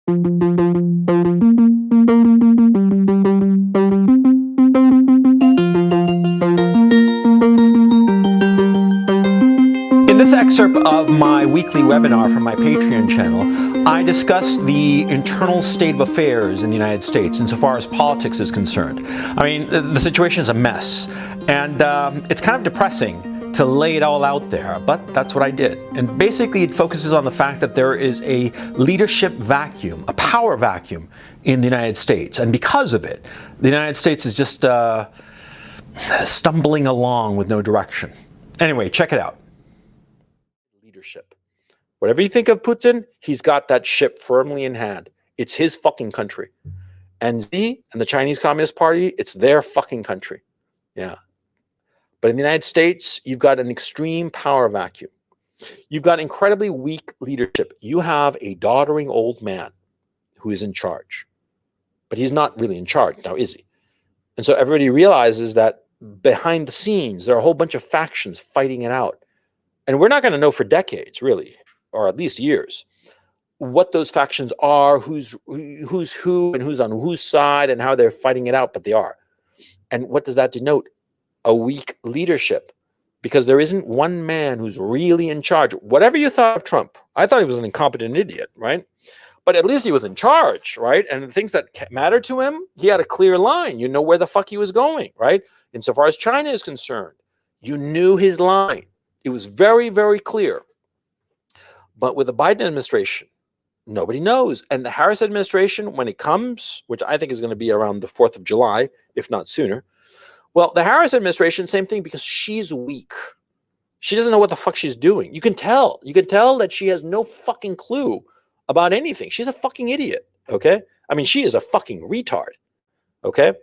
In this excerpt of my weekly webinar from my Patreon channel, I discuss the internal state of affairs in the United States insofar as politics is concerned. I mean, the situation is a mess, and it's kind of depressing to lay it all out there, but that's what I did. And basically it focuses on the fact that there is a leadership vacuum, a power vacuum in the United States, and because of it, the United States is just stumbling along with no direction. Anyway, check it out. Leadership. Whatever you think of Putin, he's got that ship firmly in hand. It's his fucking country. And Xi and the Chinese Communist Party, it's their fucking country. Yeah. But in the United States, you've got an extreme power vacuum. You've got incredibly weak leadership. You have a doddering old man who is in charge. But he's not really in charge now, is he? And so everybody realizes that behind the scenes, there are a whole bunch of factions fighting it out. And we're not going to know for decades, really, or at least years, what those factions are, who's who, and who's on whose side, and how they're fighting it out, but they are. And what does that denote? A weak leadership, because there isn't one man who's really in charge. Whatever you thought of Trump, I thought he was an incompetent idiot, right? But at least he was in charge, right? And the things that mattered to him, he had a clear line. You know where the fuck he was going, right? Insofar as China is concerned, you knew his line. It was very, very clear. But with the Biden administration, nobody knows. And the Harris administration, when it comes, which I think is going to be around the 4th of July, if not sooner, well, the Harris administration, same thing, because she's weak. She doesn't know what the fuck she's doing. You can tell. You can tell that she has no fucking clue about anything. She's a fucking idiot, okay? I mean, she is a fucking retard, okay?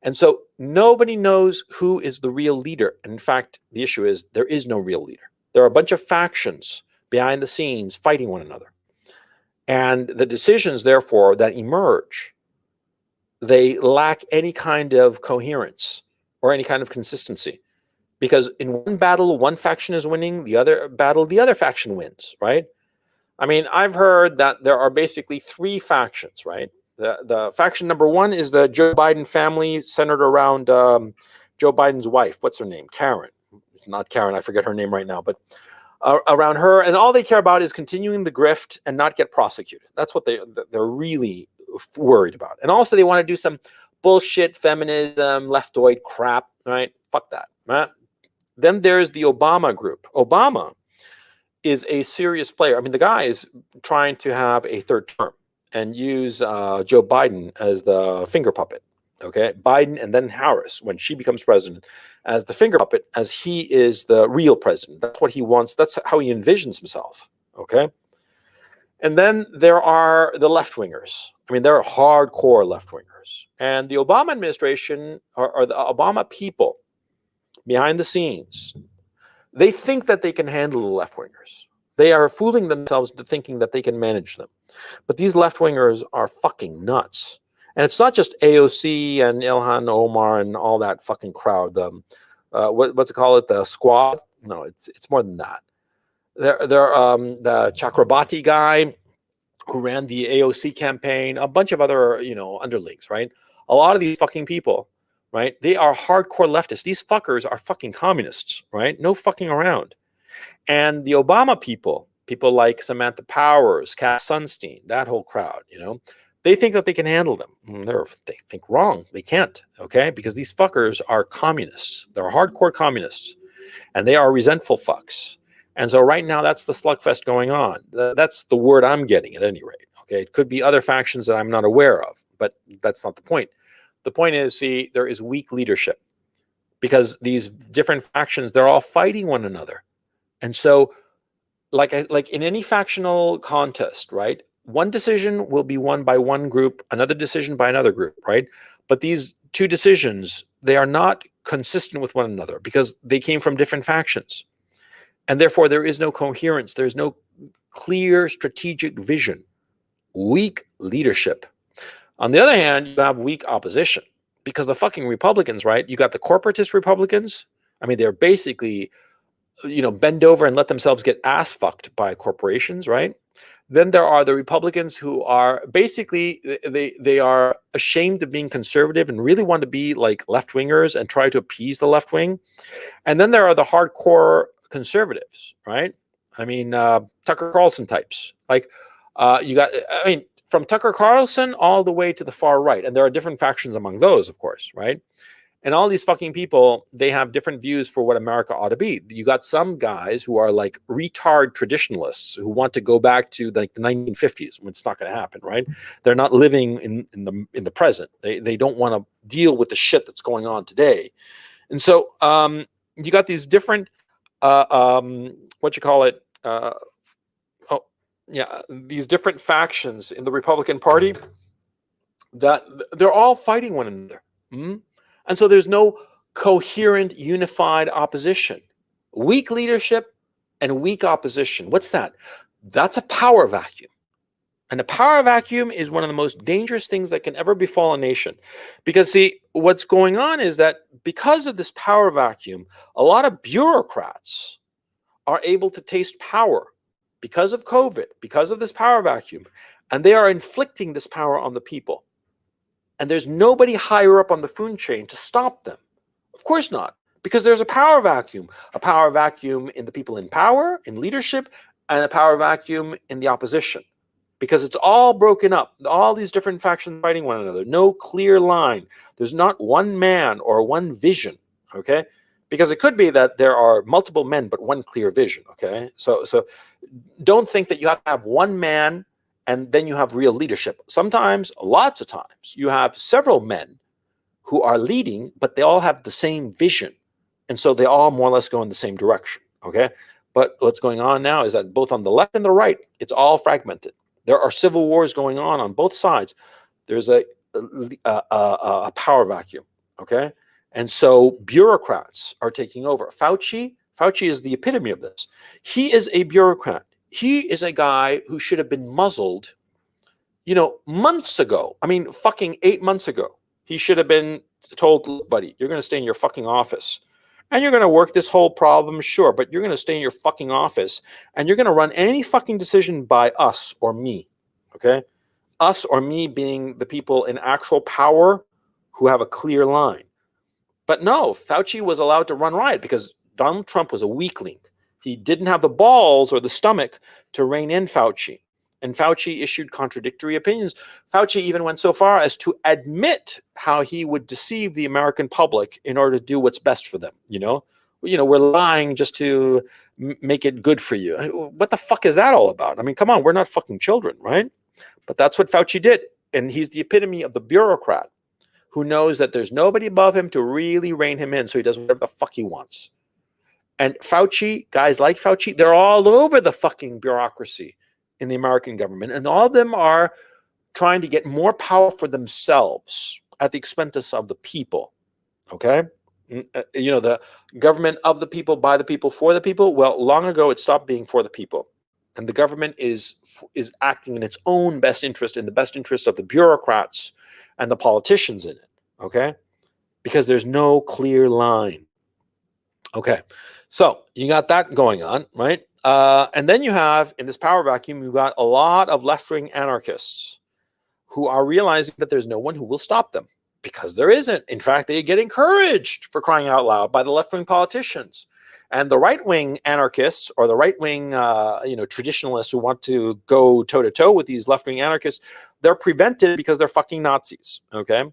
And so nobody knows who is the real leader. And in fact, the issue is there is no real leader. There are a bunch of factions behind the scenes fighting one another. And the decisions, therefore, that emerge, they lack any kind of coherence or any kind of consistency. Because in one battle, one faction is winning, the other battle, the other faction wins, right? I mean, I've heard that there are basically 3 factions, right? The faction number 1 is the Joe Biden family centered around Joe Biden's wife. What's her name? Karen. Not Karen, I forget her name right now, but around her. And all they care about is continuing the grift and not get prosecuted. That's what they're really worried about. And also they want to do some bullshit feminism, leftoid crap, right? Fuck that, right? Then there's the Obama group. Obama is a serious player. I mean, the guy is trying to have a 3rd term and use Joe Biden as the finger puppet, okay? Biden and then Harris, when she becomes president, as the finger puppet, as he is the real president. That's what he wants. That's how he envisions himself, okay? And then there are the left-wingers. I mean, there are hardcore left-wingers. And the Obama administration, or the Obama people behind the scenes, they think that they can handle the left-wingers. They are fooling themselves into thinking that they can manage them. But these left-wingers are fucking nuts. And it's not just AOC and Ilhan Omar and all that fucking crowd. What's it called? The squad? No, it's more than that. They're the Chakrabarti guy who ran the AOC campaign, a bunch of other, underlings, right? A lot of these fucking people, right? They are hardcore leftists. These fuckers are fucking communists, right? No fucking around. And the Obama people like Samantha Powers, Cass Sunstein, that whole crowd, they think that they can handle them. They think wrong. They can't, okay? Because these fuckers are communists. They're hardcore communists. And they are resentful fucks. And so right now, that's the slugfest going on. That's the word I'm getting at any rate, okay? It could be other factions that I'm not aware of, but that's not the point. The point is, see, there is weak leadership because these different factions, they're all fighting one another. And so like in any factional contest, right? One decision will be won by one group, another decision by another group, right? But these 2 decisions, they are not consistent with one another because they came from different factions. And therefore, there is no coherence. There's no clear strategic vision. Weak leadership. On the other hand, you have weak opposition because the fucking Republicans, right? You got the corporatist Republicans. I mean, they're basically, bend over and let themselves get ass fucked by corporations, right? Then there are the Republicans who are basically they are ashamed of being conservative and really want to be like left wingers and try to appease the left wing. And then there are the hardcore conservatives, right? I mean, Tucker Carlson types. Like you got, I mean, from Tucker Carlson all the way to the far right, and there are different factions among those, of course, right? And all these fucking people, they have different views for what America ought to be. You got some guys who are like retard traditionalists who want to go back to like the 1950s when it's not going to happen, right? They're not living in the present. They don't want to deal with the shit that's going on today. And so you got these different what you call it? These different factions in the Republican Party that they're all fighting one another. And so there's no coherent, unified opposition. Weak leadership and weak opposition. What's that? That's a power vacuum. And a power vacuum is one of the most dangerous things that can ever befall a nation. Because, see, what's going on is that because of this power vacuum, a lot of bureaucrats are able to taste power because of COVID, because of this power vacuum. And they are inflicting this power on the people. And there's nobody higher up on the food chain to stop them. Of course not, because there's a power vacuum in the people in power, in leadership, and a power vacuum in the opposition, because it's all broken up, all these different factions fighting one another, no clear line. There's not one man or one vision, okay? Because it could be that there are multiple men, but one clear vision, okay? So don't think that you have to have one man and then you have real leadership. Sometimes, lots of times, you have several men who are leading, but they all have the same vision. And so they all more or less go in the same direction, okay? But what's going on now is that both on the left and the right, it's all fragmented. There are civil wars going on both sides. There's a power vacuum, okay? And so bureaucrats are taking over. Fauci is the epitome of this. He is a bureaucrat. He is a guy who should have been muzzled, months ago. I mean, fucking 8 months ago. He should have been told, look, buddy, you're going to stay in your fucking office. And you're going to work this whole problem, sure, but you're going to stay in your fucking office. And you're going to run any fucking decision by us or me, okay? Us or me being the people in actual power who have a clear line. But no, Fauci was allowed to run riot because Donald Trump was a weakling. He didn't have the balls or the stomach to rein in Fauci. And Fauci issued contradictory opinions. Fauci even went so far as to admit how he would deceive the American public in order to do what's best for them. We're lying just to make it good for you. What the fuck is that all about? I mean, come on, we're not fucking children, right? But that's what Fauci did. And he's the epitome of the bureaucrat who knows that there's nobody above him to really rein him in, so he does whatever the fuck he wants. And Fauci, guys like Fauci, they're all over the fucking bureaucracy in the American government. And all of them are trying to get more power for themselves at the expense of the people. Okay? The government of the people, by the people, for the people. Well, long ago, it stopped being for the people. And the government is acting in its own best interest, in the best interest of the bureaucrats and the politicians in it. Okay? Because there's no clear line. Okay, so you got that going on, right? And then you have, in this power vacuum, you've got a lot of left-wing anarchists who are realizing that there's no one who will stop them, because there isn't. In fact, they get encouraged, for crying out loud, by the left-wing politicians. And the right-wing anarchists, or the right-wing traditionalists who want to go toe-to-toe with these left-wing anarchists, they're prevented because they're fucking Nazis, okay?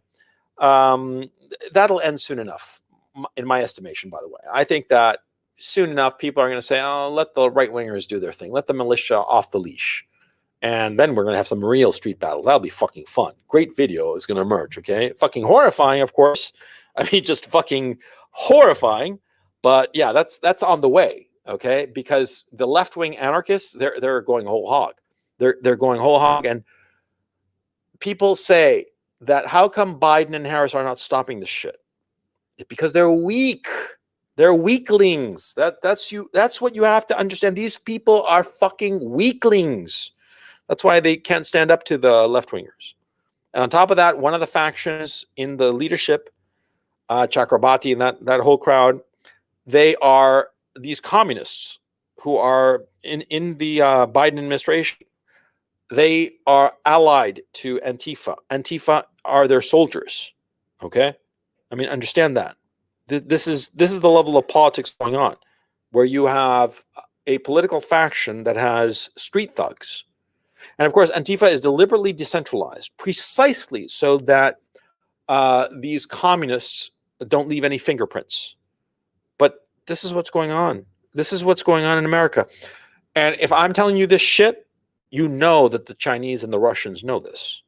That'll end soon enough, in my estimation, by the way. I think that soon enough, people are going to say, oh, let the right-wingers do their thing. Let the militia off the leash. And then we're going to have some real street battles. That'll be fucking fun. Great video is going to emerge, okay? Fucking horrifying, of course. I mean, just fucking horrifying. But yeah, that's on the way, okay? Because the left-wing anarchists, they're going whole hog. They're going whole hog. And people say that how come Biden and Harris are not stopping this shit? Because they're weak. They're weaklings. That's what you have to understand. These people are fucking weaklings. That's why they can't stand up to the left-wingers. And on top of that, one of the factions in the leadership, Chakrabarti and that whole crowd, they are these communists who are in the Biden administration, They are allied to Antifa. Antifa are their soldiers. Okay, I mean, understand that. This is the level of politics going on, where you have a political faction that has street thugs, and of course, Antifa is deliberately decentralized, precisely so that these communists don't leave any fingerprints. But this is what's going on. This is what's going on in America. And if I'm telling you this shit, you know that the Chinese and the Russians know this.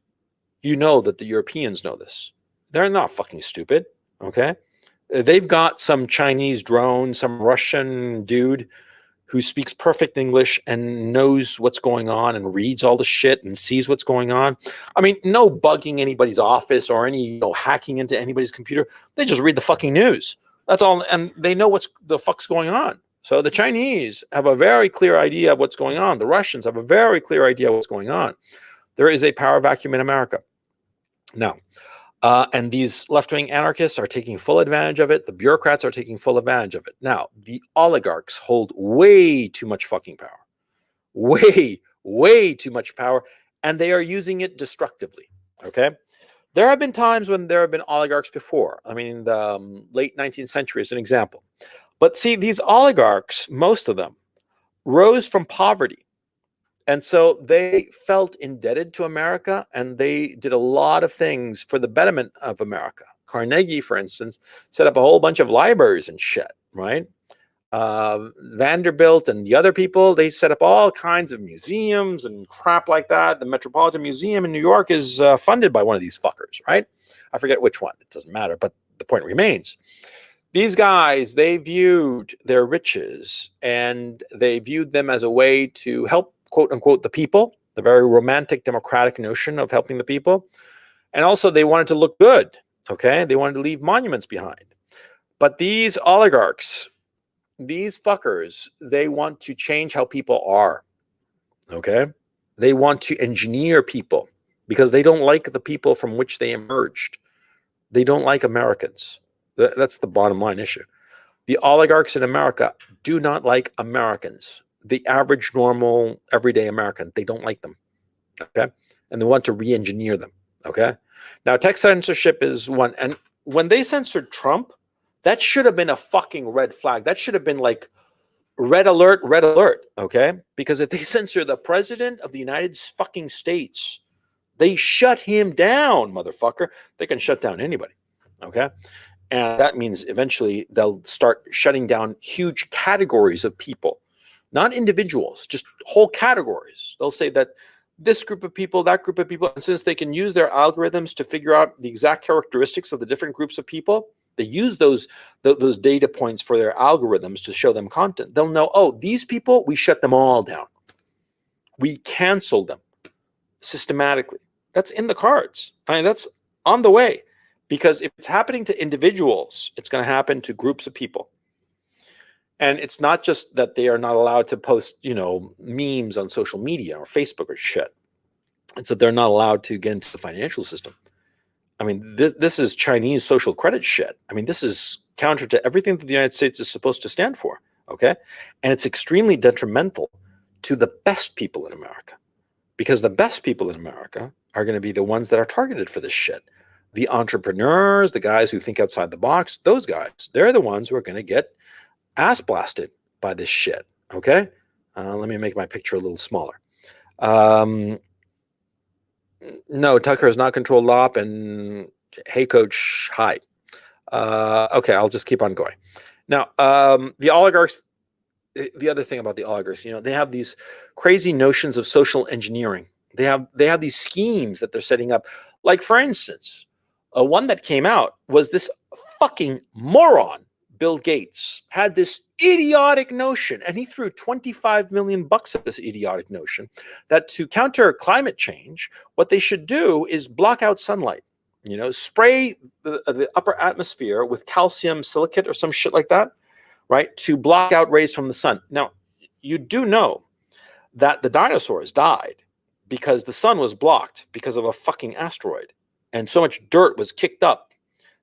You know that the Europeans know this. They're not fucking stupid, okay? They've got some Chinese drone, some Russian dude who speaks perfect English and knows what's going on and reads all the shit and sees what's going on. I mean, no bugging anybody's office or any hacking into anybody's computer. They just read the fucking news. That's all, and they know what's the fuck's going on. So the Chinese have a very clear idea of what's going on. The Russians have a very clear idea of what's going on. There is a power vacuum in America now. And these left-wing anarchists are taking full advantage of it. The bureaucrats are taking full advantage of it. Now, the oligarchs hold way too much fucking power. Way, way too much power. And they are using it destructively, okay? There have been times when there have been oligarchs before. I mean, the late 19th century is an example. But see, these oligarchs, most of them, rose from poverty. And so they felt indebted to America, and they did a lot of things for the betterment of America. Carnegie, for instance, set up a whole bunch of libraries and shit, right? Vanderbilt and the other people, they set up all kinds of museums and crap like that. The Metropolitan Museum in New York is funded by one of these fuckers, right? I forget which one. It doesn't matter, but the point remains. These guys, they viewed their riches and they viewed them as a way to help, quote unquote, the people, the very romantic democratic notion of helping the people. And also they wanted to look good, okay? They wanted to leave monuments behind. But these oligarchs, these fuckers, they want to change how people are, okay? They want to engineer people because they don't like the people from which they emerged. They don't like Americans. That's the bottom line issue. The oligarchs in America do not like Americans. The average, normal, everyday American, they don't like them, okay? And they want to re-engineer them, okay? Now, tech censorship is one. And when they censored Trump, that should have been a fucking red flag. That should have been like red alert, okay? Because if they censor the president of the United fucking States, they shut him down, motherfucker. They can shut down anybody, okay? And that means eventually they'll start shutting down huge categories of people, not individuals, just whole categories. They'll say that this group of people, that group of people, and since they can use their algorithms to figure out the exact characteristics of the different groups of people, they use those data points for their algorithms to show them content. They'll know, oh, these people, we shut them all down. We cancel them systematically. That's in the cards. I mean, that's on the way. Because if it's happening to individuals, it's going to happen to groups of people. And it's not just that they are not allowed to post, memes on social media or Facebook or shit. It's that they're not allowed to get into the financial system. I mean, this is Chinese social credit shit. I mean, this is counter to everything that the United States is supposed to stand for, okay? And it's extremely detrimental to the best people in America. Because the best people in America are going to be the ones that are targeted for this shit. The entrepreneurs, the guys who think outside the box, those guys, they're the ones who are going to get ass blasted by this shit, okay? Let me make my picture a little smaller. No, Tucker is not controlled op, and hey, coach, hi. Okay, I'll just keep on going. Now, the oligarchs, the other thing about the oligarchs, they have these crazy notions of social engineering. They have these schemes that they're setting up. Like, for instance, one that came out was this fucking moron, Bill Gates, had this idiotic notion, and he threw $25 million at this idiotic notion that to counter climate change, what they should do is block out sunlight. Spray the upper atmosphere with calcium silicate or some shit like that, right, to block out rays from the sun. Now, you do know that the dinosaurs died because the sun was blocked because of a fucking asteroid. And so much dirt was kicked up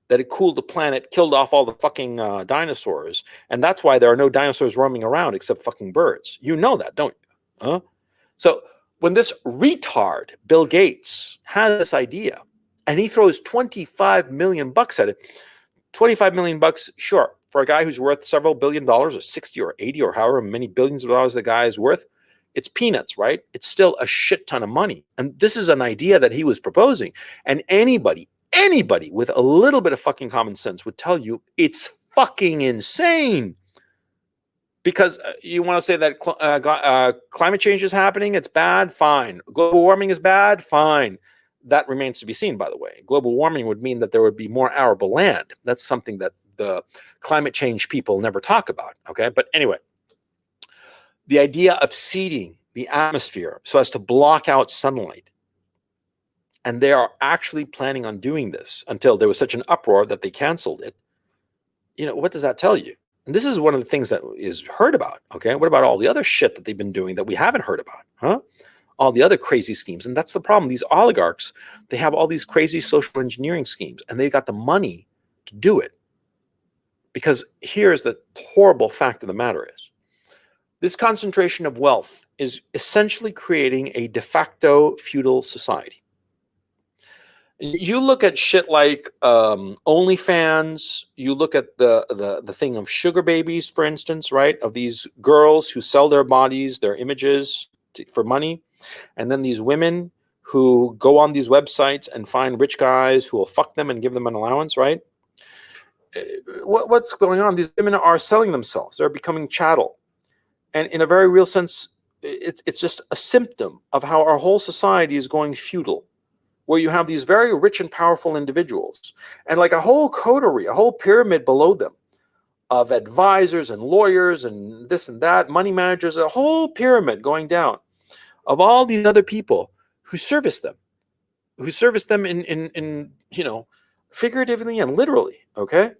that it cooled the planet, killed off all the fucking dinosaurs. And that's why there are no dinosaurs roaming around except fucking birds. You know that, don't you? Huh? So when this retard, Bill Gates, has this idea and he throws 25 million bucks at it, 25 million bucks, sure, for a guy who's worth several $billion or 60 or 80 or however many billions of dollars the guy is worth, it's peanuts, right? It's still a shit ton of money. And this is an idea that he was proposing. And anybody with a little bit of fucking common sense would tell you it's fucking insane. Because you want to say that climate change is happening, it's bad, fine. Global warming is bad, fine. That remains to be seen, by the way. Global warming would mean that there would be more arable land. That's something that the climate change people never talk about, okay? But anyway, the idea of seeding the atmosphere so as to block out sunlight, and they are actually planning on doing this until there was such an uproar that they canceled it. You know, what does that tell you? And this is one of the things that is heard about, okay? What about all the other shit that they've been doing that we haven't heard about, huh? All the other crazy schemes. And that's the problem. These oligarchs, they have all these crazy social engineering schemes, and they've got the money to do it. Because here's the horrible fact of the matter is, this concentration of wealth is essentially creating a de facto feudal society. You look at shit like OnlyFans. You look at the thing of sugar babies, for instance, right? Of these girls who sell their bodies, their images for money. And then these women who go on these websites and find rich guys who will fuck them and give them an allowance, right? What's going on? These women are selling themselves. They're becoming chattel. And in a very real sense, it's just a symptom of how our whole society is going feudal, where you have these very rich and powerful individuals and like a whole coterie, a whole pyramid below them of advisors and lawyers and this and that, money managers, a whole pyramid going down of all these other people who service them in you know, figuratively and literally, okay?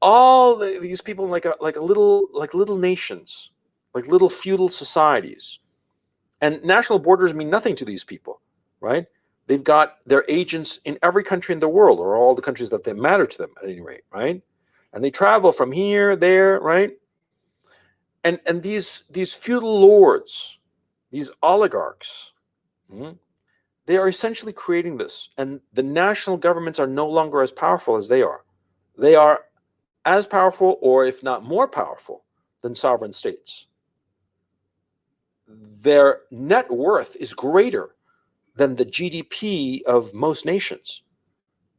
All these people like little nations, like little feudal societies. And national borders mean nothing to these people, right? They've got their agents in every country in the world, or all the countries that they matter to them at any rate, right? And they travel from here, there, right? And these feudal lords, these oligarchs, they are essentially creating this. And the national governments are no longer as powerful as they are. They are as powerful, or if not more powerful, than sovereign states. Their net worth is greater than the GDP of most nations.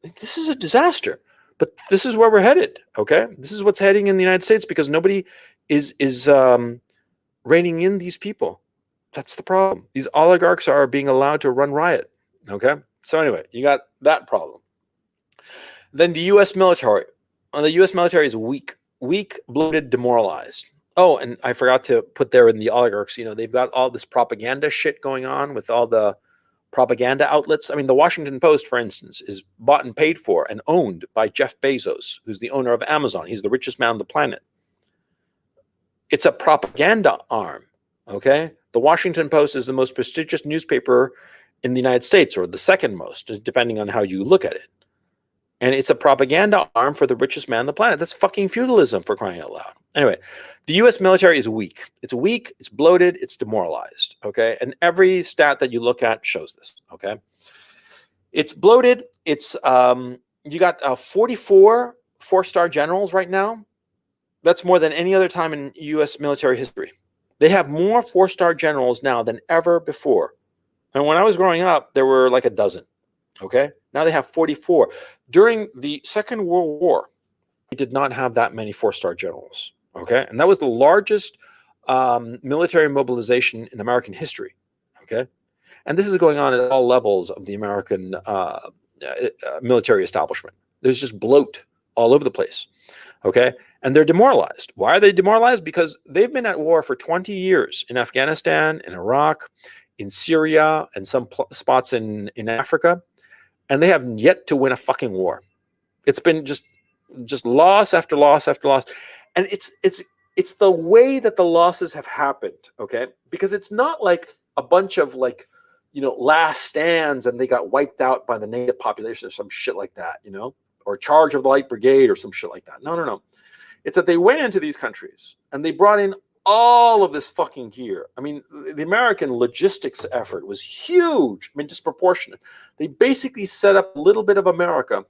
This is a disaster, but this is where we're headed, okay? This is what's heading in the United States because nobody is reining in these people. That's the problem. These oligarchs are being allowed to run riot, okay? So anyway, you got that problem. Then the U.S. military. The U.S. military is weak, bloated, demoralized. Oh, and I forgot to put there in the oligarchs, you know, they've got all this propaganda shit going on with all the propaganda outlets. I mean, the Washington Post, for instance, is bought and paid for and owned by Jeff Bezos, who's the owner of Amazon. He's the richest man on the planet. It's a propaganda arm, okay? The Washington Post is the most prestigious newspaper in the United States, or the second most, depending on how you look at it. And it's a propaganda arm for the richest man on the planet. That's fucking feudalism, for crying out loud. Anyway, the U.S. military is weak. It's weak, it's bloated, it's demoralized, okay? And every stat that you look at shows this, okay? It's bloated. It's, you got 44 four-star generals right now. That's more than any other time in U.S. military history. They have more four-star generals now than ever before. And when I was growing up, there were like a dozen, okay? Now they have 44. During the Second World War, we did not have that many four-star generals, okay? And that was the largest military mobilization in American history, okay? And this is going on at all levels of the American military establishment. There's just bloat all over the place, okay? And they're demoralized. Why are they demoralized? Because they've been at war for 20 years in Afghanistan, in Iraq, in Syria, and some spots in Africa. And they have yet to win a fucking war. It's been just loss after loss after loss. And it's the way that the losses have happened, okay? Because it's not like a bunch of like, you know, last stands and they got wiped out by the native population or some shit like that, you know? Or Charge of the Light Brigade or some shit like that. No. It's that they went into these countries and they brought in all of this fucking gear. I mean, the American logistics effort was huge. I mean, disproportionate. They basically set up a little bit of America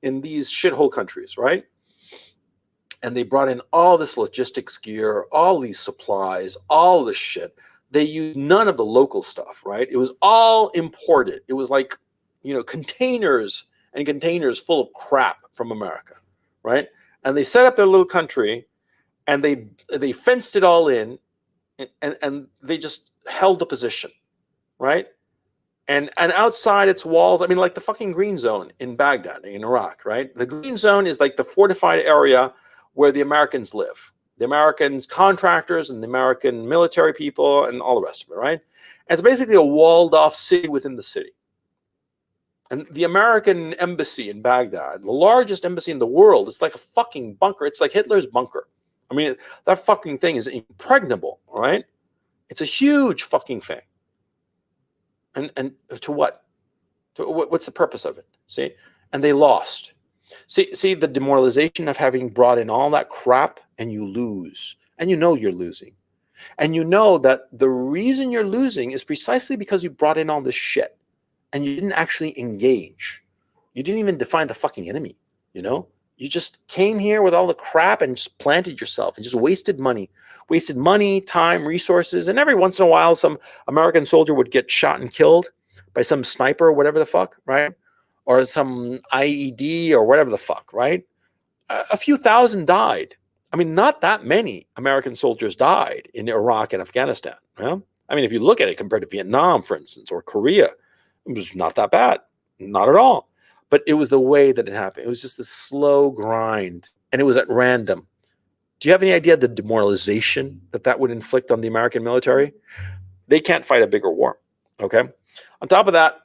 in these shithole countries, right? And they brought in all this logistics gear, all these supplies, all this shit. They used none of the local stuff, right? It was all imported. It was like, containers and containers full of crap from America, right? And they set up their little country, and they fenced it all in, and they just held the position, right? And outside its walls, I mean, like the fucking green zone in Baghdad, in Iraq, right? The green zone is like the fortified area where the Americans live, the Americans contractors and the American military people and all the rest of it, right? And it's basically a walled off city within the city. And the American embassy in Baghdad, the largest embassy in the world, it's like a fucking bunker. It's like Hitler's bunker. I mean, that fucking thing is impregnable, right? It's a huge fucking thing. And to what? What's the purpose of it? See? And they lost. See the demoralization of having brought in all that crap, and you lose. And you know you're losing. And you know that the reason you're losing is precisely because you brought in all this shit. And you didn't actually engage. You didn't even define the fucking enemy, You just came here with all the crap and just planted yourself and just wasted money. Wasted money, time, resources. And every once in a while, some American soldier would get shot and killed by some sniper or whatever the fuck, right? Or some IED or whatever the fuck, right? A few thousand died. I mean, not that many American soldiers died in Iraq and Afghanistan. Right? I mean, if you look at it compared to Vietnam, for instance, or Korea, it was not that bad. Not at all. But it was the way that it happened. It was just a slow grind, and it was at random. Do you have any idea the demoralization that would inflict on the American military? They can't fight a bigger war, okay? On top of that,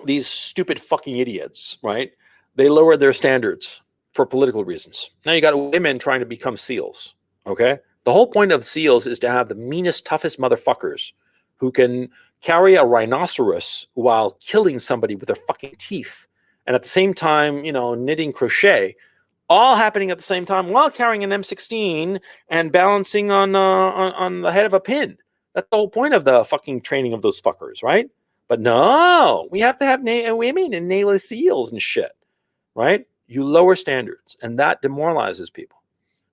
these stupid fucking idiots, right? They lowered their standards for political reasons. Now you got women trying to become SEALs, okay? The whole point of SEALs is to have the meanest, toughest motherfuckers who can carry a rhinoceros while killing somebody with their fucking teeth. And at the same time, knitting crochet, all happening at the same time while carrying an M16 and balancing on the head of a pin. That's the whole point of the fucking training of those fuckers, right? But no, we have to have women and Navy SEALs and shit, right? You lower standards, and that demoralizes people.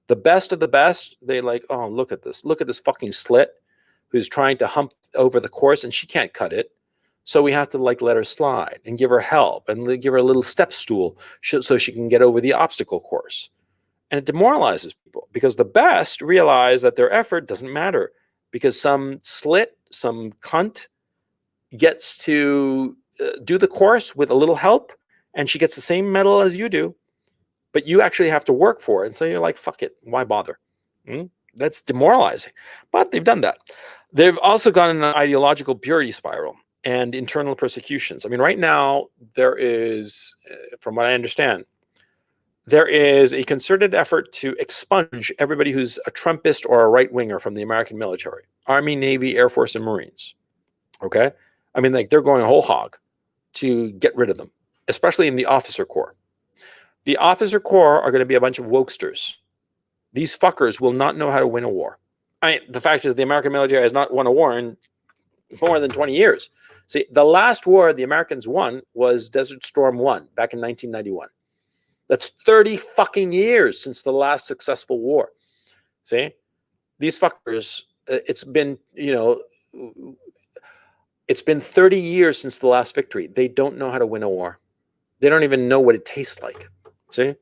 The best of the best, they like, oh, look at this fucking slit who's trying to hump over the course, and she can't cut it. So we have to let her slide and give her help and give her a little step stool so she can get over the obstacle course. And it demoralizes people because the best realize that their effort doesn't matter because some slit, some cunt gets to do the course with a little help, and she gets the same medal as you do, but you actually have to work for it. And so you're like, fuck it, why bother? That's demoralizing. But they've done that. They've also gone in an ideological purity spiral and internal persecutions. I mean, right now, there is, from what I understand, there is a concerted effort to expunge everybody who's a Trumpist or a right-winger from the American military, Army, Navy, Air Force, and Marines. Okay? I mean, they're going whole hog to get rid of them, especially in the officer corps. The officer corps are going to be a bunch of wokesters. These fuckers will not know how to win a war. I mean, the fact is the American military has not won a war in more than 20 years. See, the last war the Americans won was Desert Storm 1 back in 1991. That's 30 fucking years since the last successful war. See? These fuckers, it's been 30 years since the last victory. They don't know how to win a war. They don't even know what it tastes like. See?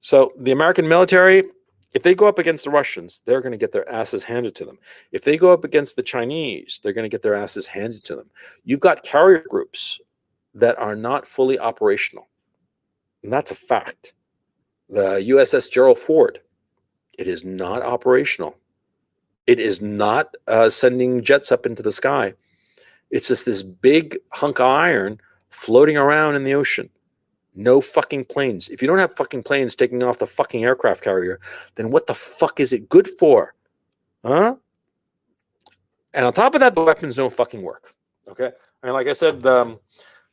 So the American military, if they go up against the Russians, they're going to get their asses handed to them. If they go up against the Chinese, they're going to get their asses handed to them. You've got carrier groups that are not fully operational. And that's a fact. The USS Gerald Ford, it is not operational. It is not sending jets up into the sky. It's just this big hunk of iron floating around in the ocean. No fucking planes. If you don't have fucking planes taking off the fucking aircraft carrier, then what the fuck is it good for? Huh? And on top of that, the weapons don't fucking work. Okay? I mean, like I said, the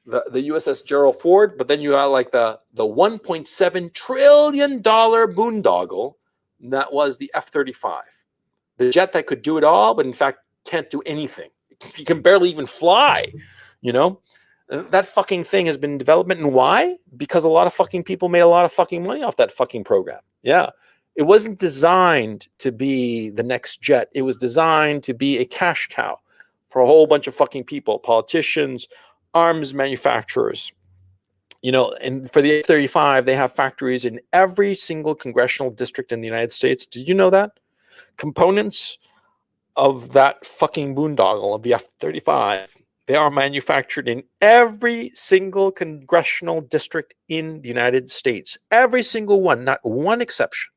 USS Gerald Ford, but then you got like the $1.7 trillion boondoggle that was the F-35. The jet that could do it all, but in fact can't do anything. You can barely even fly, you know? That fucking thing has been in development. And why? Because a lot of fucking people made a lot of fucking money off that fucking program. Yeah. It wasn't designed to be the next jet. It was designed to be a cash cow for a whole bunch of fucking people, politicians, arms manufacturers. You know, and for the F-35, they have factories in every single congressional district in the United States. Did you know that? Components of that fucking boondoggle of the F-35, they are manufactured in every single congressional district in the United States. Every single one, not one exception.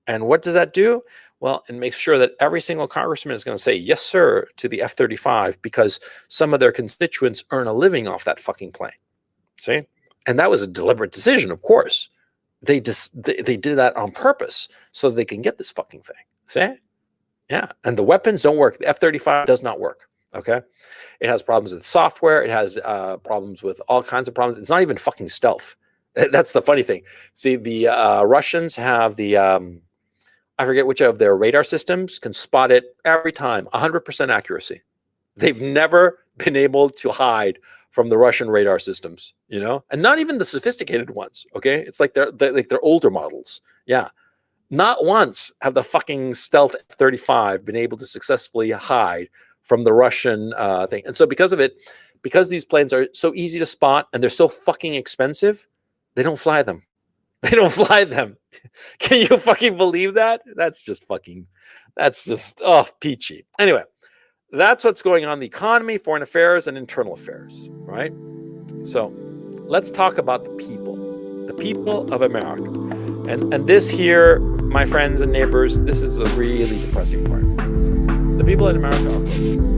And what does that do? Well, it makes sure that every single congressman is going to say, yes, sir, to the F-35 because some of their constituents earn a living off that fucking plane. See? And that was a deliberate decision, of course. They did that on purpose so they can get this fucking thing. See? Yeah. And the weapons don't work. The F-35 does not work. Okay? It has problems with software. It has problems with all kinds of problems. It's not even fucking stealth. That's the funny thing. See, the Russians have the, I forget which of their radar systems can spot it every time, 100% accuracy. They've never been able to hide from the Russian radar systems, you know, and not even the sophisticated ones. Okay, it's like they're older models. Yeah, not once have the fucking stealth F-35 been able to successfully hide from the Russian thing. And so because of it, because these planes are so easy to spot and they're so fucking expensive, they don't fly them. They don't fly them. Can you fucking believe that? That's just peachy. Anyway. That's what's going on in the economy, foreign affairs, and internal affairs, right? So let's talk about the people of America. And this here, my friends and neighbors, this is a really depressing part. The people in America are